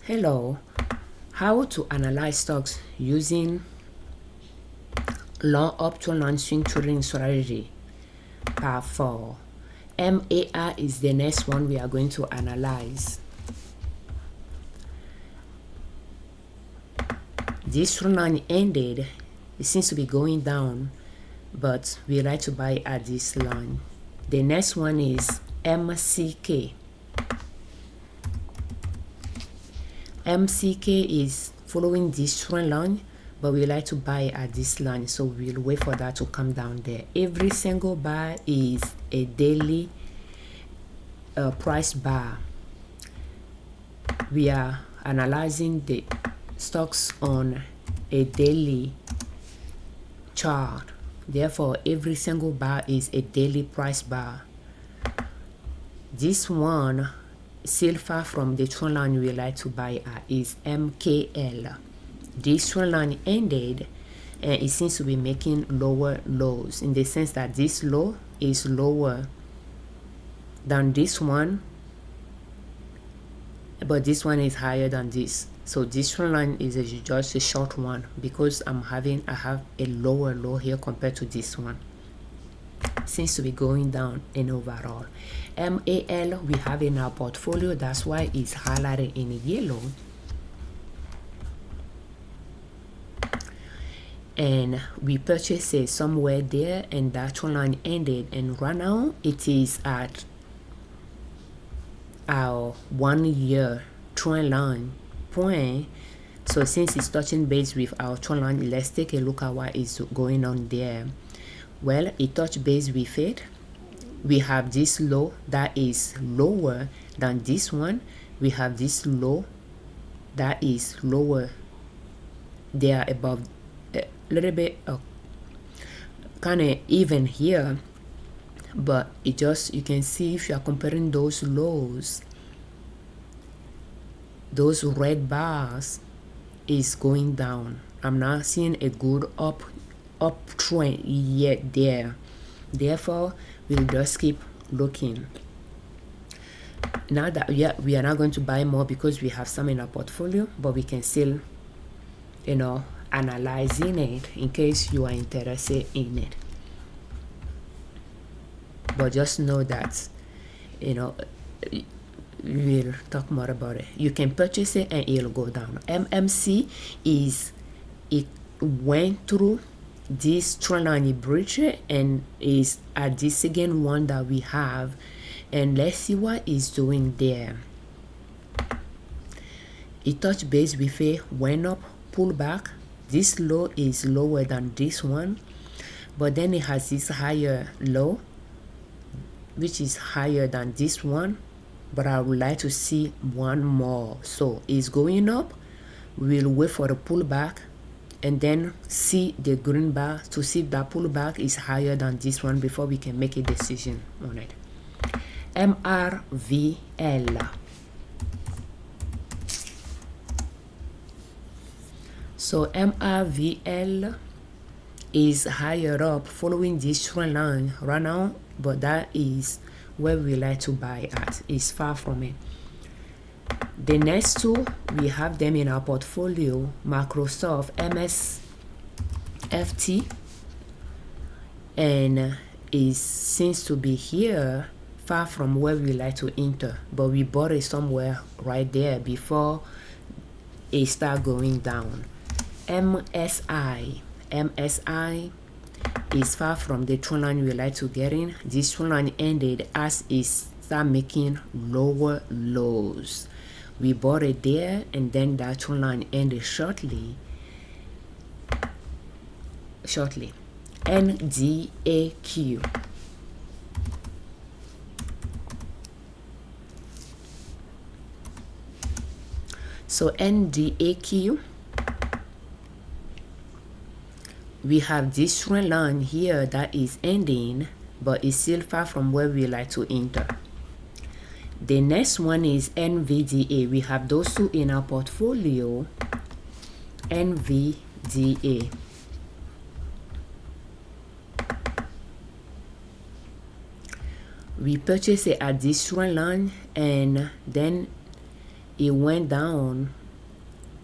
Hello, how to analyze stocks using long up to long swing trading strategy. Part 4. MAR is the next one we are going to analyze. This trend line ended. It seems to be going down, but we like to buy at this line. The next one is MCK. MCK is following this trend line, but we like to buy at this line, so we'll wait for that to come down there. Every single bar is a daily price bar. We are analyzing the stocks on a daily chart, therefore every single bar is a daily price bar. This one still far from the trend line we like to buy at is MKL. This trend line ended and it seems to be making lower lows, in the sense that this low is lower than this one, but this one is higher than this. So this trend line is just a short one because I have a lower low here compared to this one. Seems to be going down in overall. MAL we have in our portfolio, that's why it's highlighted in yellow. And we purchased it somewhere there, and that trend line ended, and right now it is at our 1 year trend line point. So since it's touching base with our trend line, let's take a look at what is going on there. Well, it touched base with it. We have this low that is lower than this one. We have this low that is lower. They are above a little bit kind of even here, but it just, you can see if you are comparing those lows, those red bars is going down. I'm not seeing a good uptrend yet there, therefore we'll just keep looking. Now that we are not going to buy more because we have some in our portfolio, but we can still analyzing it in case you are interested in it. But just know that we'll talk more about it. You can purchase it and it'll go down. MMC is, it went through this trend line, breach it, and is at this second one that we have, and let's see what it's doing there. It touched base with it, went up, pulled back. This low is lower than this one, but then it has this higher low which is higher than this one, but I would like to see one more. So it's going up, we'll wait for the pullback and then see the green bar to see if that pullback is higher than this one before we can make a decision on it. MRVL. So MRVL is higher up following this trend line right now, but that is where we like to buy at. It's far from it. The next two, we have them in our portfolio: Microsoft MSFT, and it seems to be here far from where we like to enter, but we bought it somewhere right there before it start going down. MSI is far from the trend line we like to get in. This trend line ended as it start making lower lows. We bought it there, and then that trend line ended shortly. NDAQ. So NDAQ, we have this trend line here that is ending, but it's still far from where we like to enter. The next one is NVDA. We have those two in our portfolio. NVDA. We purchased it at this trend line, and then it went down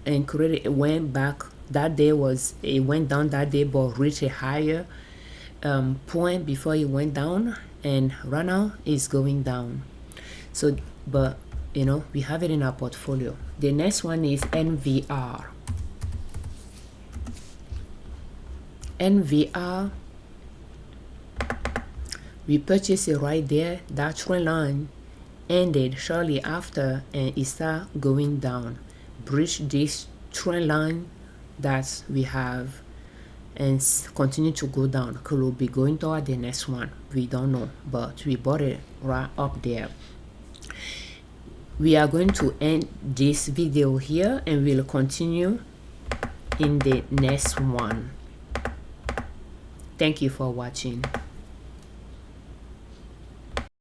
and created, it went back. That day was, it went down that day but reached a higher point before it went down, and right now it's going down. So but you know, we have it in our portfolio. The next one is NVR. NVR, we purchased it right there. That trend line ended shortly after and it started going down, breached this trend line that we have and continue to go down. Could we'll be going toward the next one, we don't know, but we bought it right up there. We are going to end this video here and we'll continue in the next one. Thank you for watching.